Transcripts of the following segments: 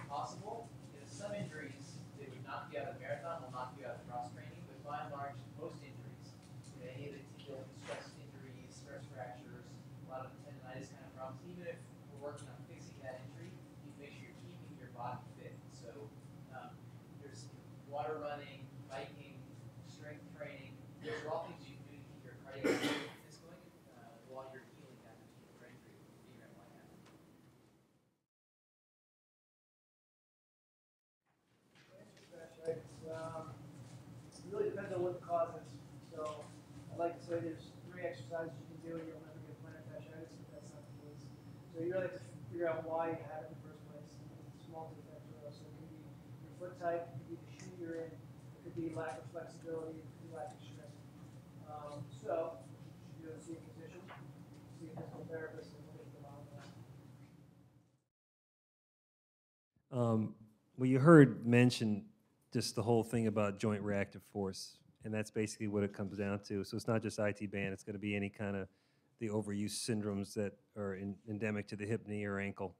possible. Some injuries, they would knock you out of the marathon, will knock you out of cross training, but by and large, most injuries, any of the tibial stress injuries, stress fractures, a lot of tendonitis kind of problems, even if we're working on fixing that injury, you make sure you're keeping your body fit. So there's water running, biking, strength training. Those are all things you can do to keep your cardiac fitness going while you're healing that particular injury that you might have. It really depends on what the cause is. So I like to say there's 3 exercises you can do and you'll never get plantar fasciitis, but that's not the case. So you really have to figure out why you have it in the first place. It's multifactorial. So it can be your foot type, it could be the shoe you're in, it could be lack of flexibility, it could be lack of strength. So you should go see a physician, see a physical therapist, and we'll get the bottom of that. Well, you heard mentioned just the whole thing about joint reactive force, and that's basically what it comes down to. So it's not just IT band; it's going to be any kind of the overuse syndromes that are endemic to the hip, knee, or ankle.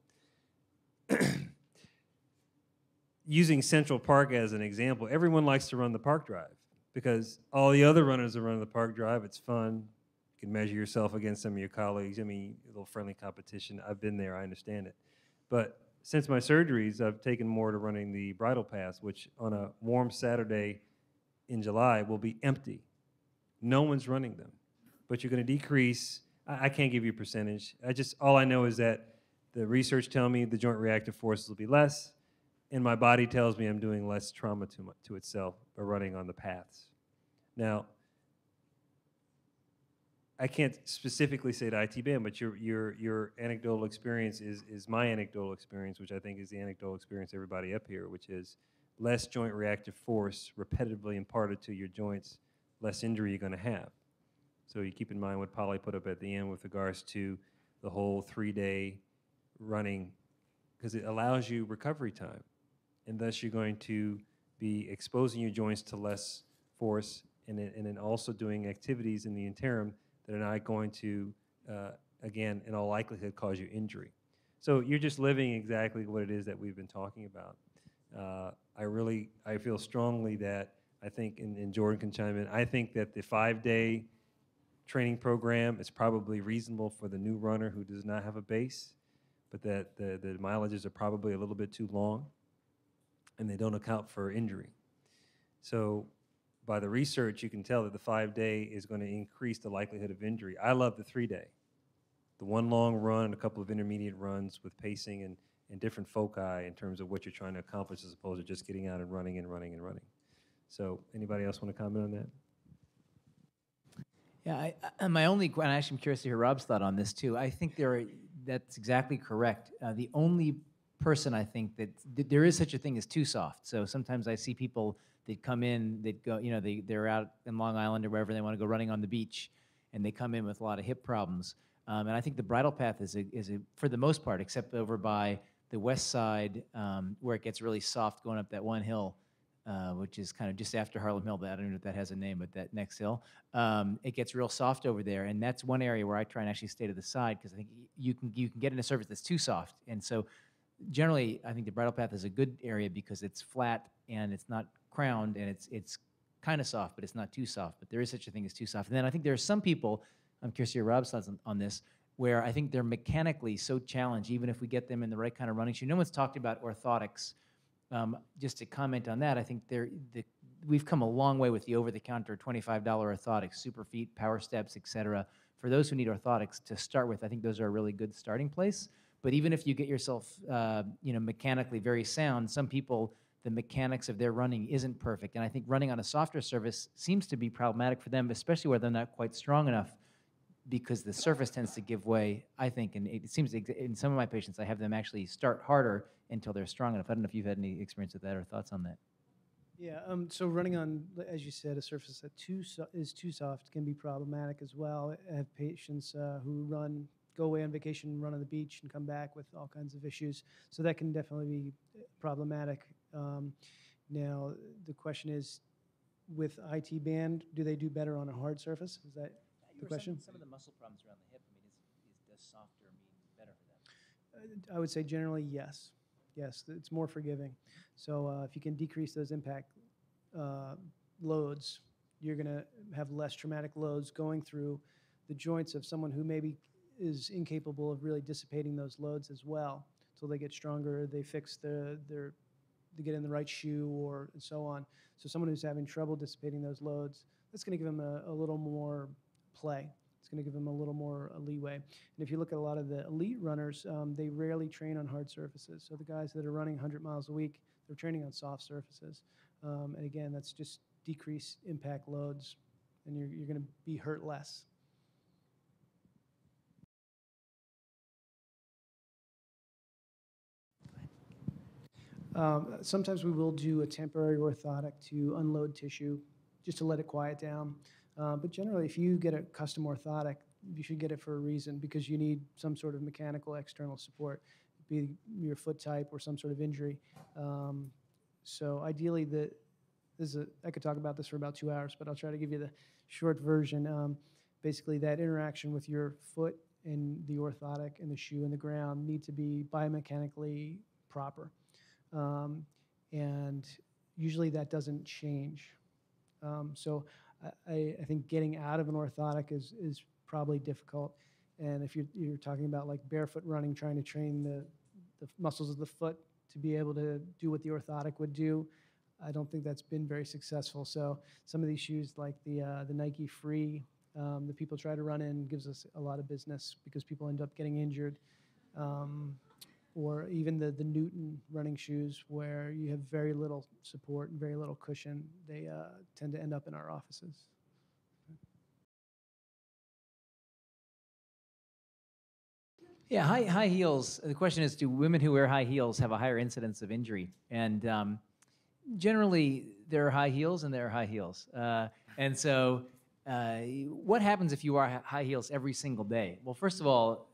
Using Central Park as an example, everyone likes to run the park drive because all the other runners are running the park drive. It's fun. You can measure yourself against some of your colleagues. I mean, a little friendly competition. I've been there. I understand it. But since my surgeries, I've taken more to running the bridle pass, which on a warm Saturday in July will be empty. No one's running them. But you're going to decrease. I can't give you a percentage. All I know is that the research tells me the joint reactive forces will be less, and my body tells me I'm doing less trauma to itself by running on the paths. Now, I can't specifically say to IT band, but your anecdotal experience is my anecdotal experience, which I think is the anecdotal experience of everybody up here, which is less joint reactive force repetitively imparted to your joints, less injury you're going to have. So you keep in mind what Polly put up at the end with regards to the whole 3-day running, because it allows you recovery time, and thus you're going to be exposing your joints to less force, and then also doing activities in the interim that are not going to, again, in all likelihood, cause you injury. So you're just living exactly what it is that we've been talking about. I feel strongly that I think, and Jordan can chime in, I think that the 5-day training program is probably reasonable for the new runner who does not have a base, but that the mileages are probably a little bit too long, and they don't account for injury. So by the research, you can tell that the 5-day is going to increase the likelihood of injury. I love the 3-day. The one long run and a couple of intermediate runs with pacing and different foci in terms of what you're trying to accomplish as opposed to just getting out and running and running and running. So anybody else want to comment on that? Yeah, my only, and actually I'm curious to hear Rob's thought on this too. I think that's exactly correct. The only person I think that there is such a thing as too soft. So sometimes I see people that come in, that go, they're out in Long Island or wherever they want to go running on the beach, and they come in with a lot of hip problems. And I think the bridle path is for the most part, except over by the west side where it gets really soft going up that one hill, which is kind of just after Harlem Hill. I don't know if that has a name, but that next hill, it gets real soft over there, and that's one area where I try and actually stay to the side because I think you can get in a surface that's too soft, and so generally I think the bridle path is a good area because it's flat and it's not crowned and it's kind of soft, but it's not too soft. But there is such a thing as too soft. And then I think there are some people, I'm curious to hear Rob's thoughts on this, where I think they're mechanically so challenged, even if we get them in the right kind of running shoe. No one's talked about orthotics. Just to comment on that, I think we've come a long way with the over-the-counter $25 orthotics, Superfeet, Power Steps, et cetera. For those who need orthotics to start with, I think those are a really good starting place. But even if you get yourself, mechanically very sound, some people, the mechanics of their running isn't perfect. And I think running on a softer surface seems to be problematic for them, especially where they're not quite strong enough, because the surface tends to give way, I think. And it seems in some of my patients, I have them actually start harder until they're strong enough. I don't know if you've had any experience with that or thoughts on that. Yeah, so running on, as you said, a surface that is too soft can be problematic as well. I have patients who go away on vacation, run on the beach, and come back with all kinds of issues. So that can definitely be problematic. Now, the question is, with IT band, do they do better on a hard surface? Is that the question? Some of the muscle problems around the hip, does softer mean better for them? I would say generally yes. Yes, it's more forgiving. So if you can decrease those impact loads, you're going to have less traumatic loads going through the joints of someone who maybe is incapable of really dissipating those loads as well. So they get stronger, they fix they get in the right shoe or and so on. So someone who's having trouble dissipating those loads, that's going to give them a little more play. It's going to give them a little more leeway. And if you look at a lot of the elite runners, they rarely train on hard surfaces. So the guys that are running 100 miles a week, they're training on soft surfaces. And again, that's just decrease impact loads, and you're going to be hurt less. Sometimes we will do a temporary orthotic to unload tissue, just to let it quiet down. But generally, if you get a custom orthotic, you should get it for a reason, because you need some sort of mechanical external support, be your foot type or some sort of injury. So ideally, I could talk about this for about 2 hours, but I'll try to give you the short version. Basically, that interaction with your foot and the orthotic and the shoe and the ground need to be biomechanically proper. And usually that doesn't change. So I think getting out of an orthotic is probably difficult. And if you're talking about like barefoot running, trying to train the muscles of the foot to be able to do what the orthotic would do, I don't think that's been very successful. So some of these shoes, like the Nike Free, that people try to run in, gives us a lot of business because people end up getting injured. Or even the Newton running shoes, where you have very little support and very little cushion, they tend to end up in our offices. Yeah, high heels. The question is, do women who wear high heels have a higher incidence of injury? And generally, there are high heels and there are high heels. And so what happens if you wear high heels every single day? Well, first of all,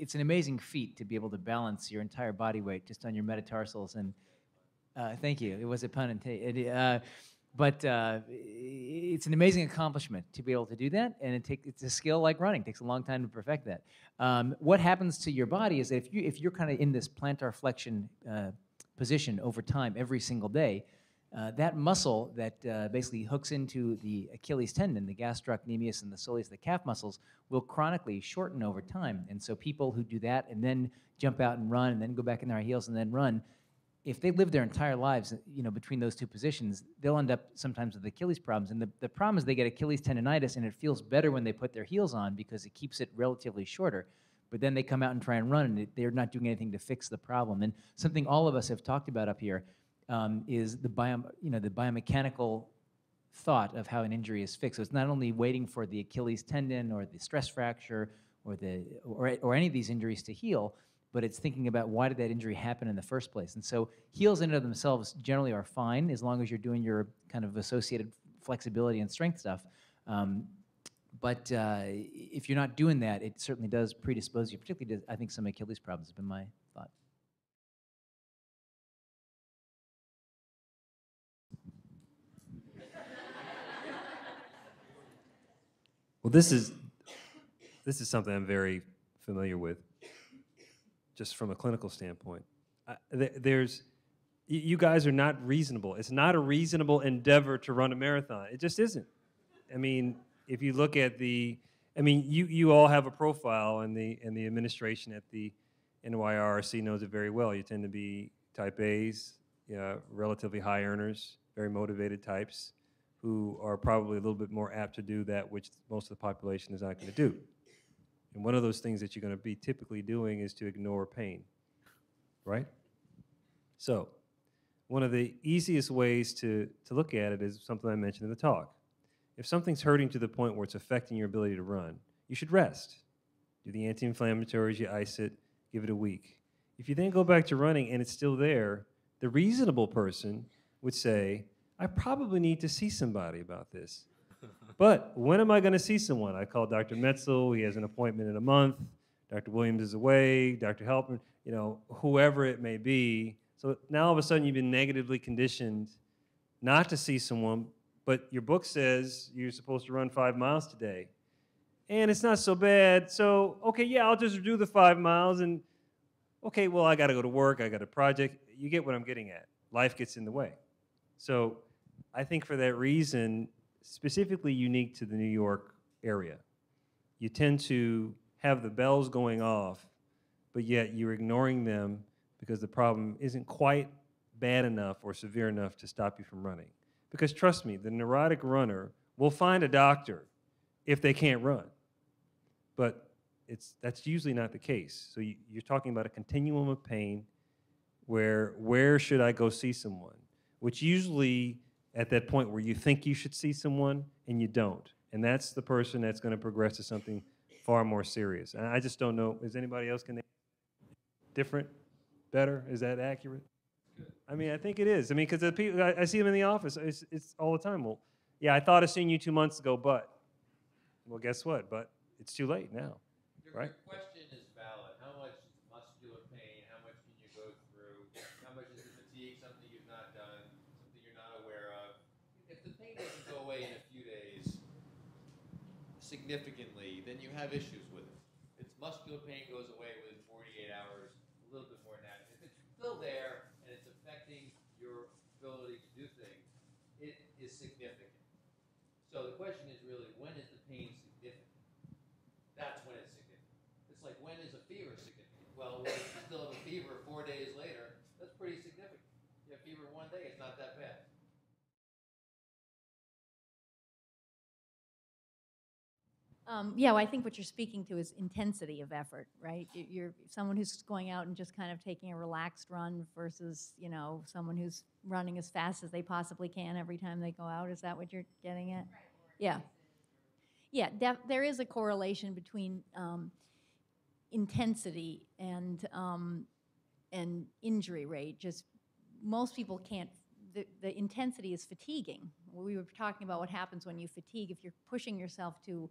it's an amazing feat to be able to balance your entire body weight just on your metatarsals. And thank you. It was a pun intended. But it's an amazing accomplishment to be able to do that, and it's a skill like running. It takes a long time to perfect that. What happens to your body is that if you're kind of in this plantar flexion position over time every single day, that muscle that basically hooks into the Achilles tendon, the gastrocnemius and the soleus, the calf muscles, will chronically shorten over time. And so people who do that and then jump out and run and then go back in their high heels and then run, if they live their entire lives, between those two positions, they'll end up sometimes with Achilles problems. And the problem is they get Achilles tendonitis, and it feels better when they put their heels on because it keeps it relatively shorter. But then they come out and try and run, and they're not doing anything to fix the problem. And something all of us have talked about up here is the biomechanical thought of how an injury is fixed. So it's not only waiting for the Achilles tendon or the stress fracture or any of these injuries to heal, but it's thinking about why did that injury happen in the first place. And so heels in and of themselves generally are fine as long as you're doing your kind of associated flexibility and strength stuff. But if you're not doing that, it certainly does predispose you, particularly to, I think, some Achilles problems, has been my thought. Well, this is something I'm very familiar with, just from a clinical standpoint. You guys are not reasonable. It's not a reasonable endeavor to run a marathon. It just isn't. I mean, if you look at you all have a profile, and the administration at the NYRC knows it very well. You tend to be type A's, relatively high earners, very motivated types, who are probably a little bit more apt to do that which most of the population is not going to do. And one of those things that you're going to be typically doing is to ignore pain, right? So one of the easiest ways to look at it is something I mentioned in the talk. If something's hurting to the point where it's affecting your ability to run, you should rest. Do the anti-inflammatories, you ice it, give it a week. If you then go back to running and it's still there, the reasonable person would say, I probably need to see somebody about this. But when am I going to see someone? I call Dr. Metzel. He has an appointment in a month. Dr. Williams is away. Dr. Helpman, whoever it may be. So now all of a sudden you've been negatively conditioned not to see someone, but your book says you're supposed to run 5 miles today. And it's not so bad. So, okay, yeah, I'll just do the 5 miles. And okay, well, I got to go to work, I got a project. You get what I'm getting at. Life gets in the way. So I think for that reason, specifically unique to the New York area, you tend to have the bells going off, but yet you're ignoring them because the problem isn't quite bad enough or severe enough to stop you from running. Because trust me, the neurotic runner will find a doctor if they can't run. But that's usually not the case. So you're talking about a continuum of pain where should I go see someone? Which usually at that point where you think you should see someone and you don't. And that's the person that's going to progress to something far more serious. And I just don't know, is anybody else can different, better? Is that accurate? I mean, I think it is. I mean, because the people, I see them in the office. It's all the time. Well, yeah, I thought I seen you 2 months ago, but, well, guess what? But it's too late now, right? Your question is valid. How much muscular pain? How much can you go through? How much is the fatigue something you've not done, something you're not aware of? If the pain doesn't go away in a few days significantly, then you have issues with it. If muscular pain goes away within 48 hours, a little bit more than that. If it's still there and it's affecting your ability to do things, it is significant. So the question is really, when is the pain significant? That's when it's significant. It's like, when is a fever significant? Well, when you still have a fever 4 days later, that's pretty significant. You have fever 1 day, it's not that bad. Yeah, well, I think what you're speaking to is intensity of effort, right? You're someone who's going out and just kind of taking a relaxed run versus, you know, someone who's running as fast as they possibly can every time they go out. Is that what you're getting at? Yeah. Yeah, there is a correlation between intensity and injury rate. Just most people can't. The intensity is fatiguing. We were talking about what happens when you fatigue. If you're pushing yourself to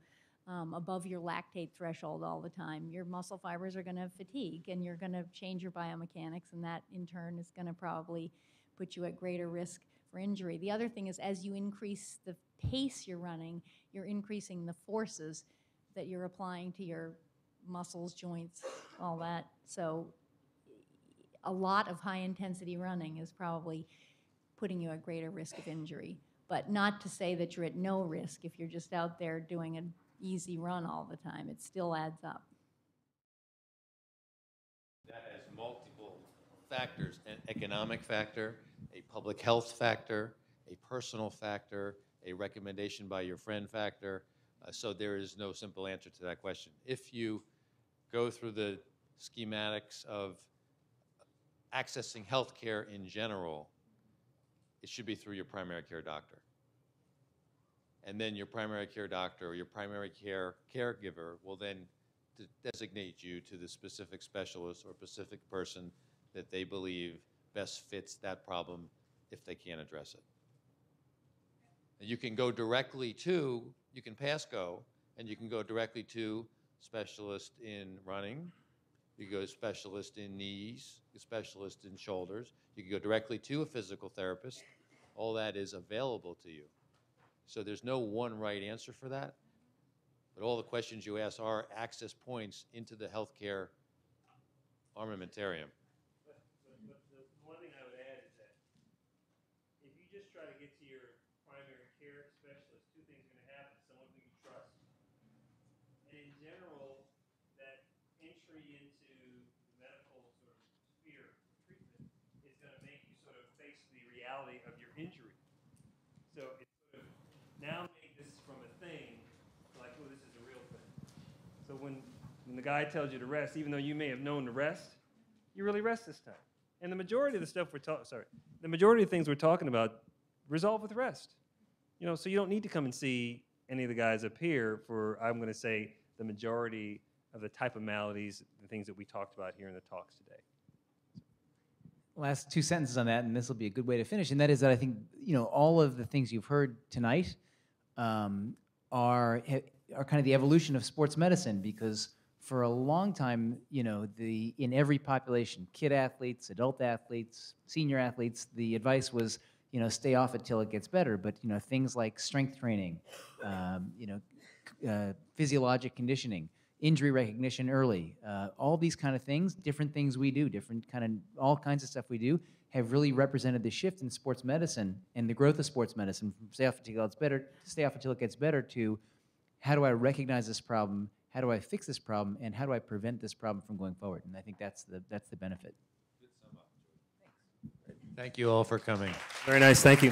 above your lactate threshold all the time, your muscle fibers are going to fatigue, and you're going to change your biomechanics, and that in turn is going to probably put you at greater risk for injury. The other thing is, as you increase the pace you're running, you're increasing the forces that you're applying to your muscles, joints, all that. So a lot of high intensity running is probably putting you at greater risk of injury. But not to say that you're at no risk if you're just out there doing an easy run all the time. It still adds up. That has multiple factors: an economic factor, a public health factor, a personal factor, a recommendation by your friend factor. So there is no simple answer to that question. If you go through the schematics of accessing health care in general, it should be through your primary care doctor. And then your primary care doctor or your primary care caregiver will then designate you to the specific specialist or specific person that they believe best fits that problem if they can't address it. And you can go directly to, you can pass go, and you can go directly to specialist in running, you can go to specialist in knees, a specialist in shoulders, you can go directly to a physical therapist. All that is available to you. So there's no one right answer for that, but all the questions you ask are access points into the healthcare armamentarium. But the one thing I would add is that if you just try to get to your primary care specialist, two things are going to happen. Someone who you trust, and in general, that entry into the medical sort of sphere of treatment is going to make you sort of face the reality of your injury. So it's sort of now make this from a thing to like, oh, this is a real thing. So when the guy tells you to rest, even though you may have known to rest, you really rest this time. And the majority of the stuff the majority of things we're talking about resolve with rest. You know, so you don't need to come and see any of the guys up here for, I'm going to say, the majority of the type of maladies, the things that we talked about here in the talks today. Last two sentences on that, and this will be a good way to finish, and that is that I think, you know, all of the things you've heard tonight are kind of the evolution of sports medicine, because for a long time, you know, in every population, kid athletes, adult athletes, senior athletes, the advice was, you know, stay off it till it gets better. But, you know, things like strength training, you know, physiologic conditioning, injury recognition early, all these kind of things, different things we do, all kinds of stuff we do, have really represented the shift in sports medicine and the growth of sports medicine from stay off until it gets better to how do I recognize this problem, how do I fix this problem, and how do I prevent this problem from going forward? And I think that's the benefit. Thank you all for coming. Very nice, thank you.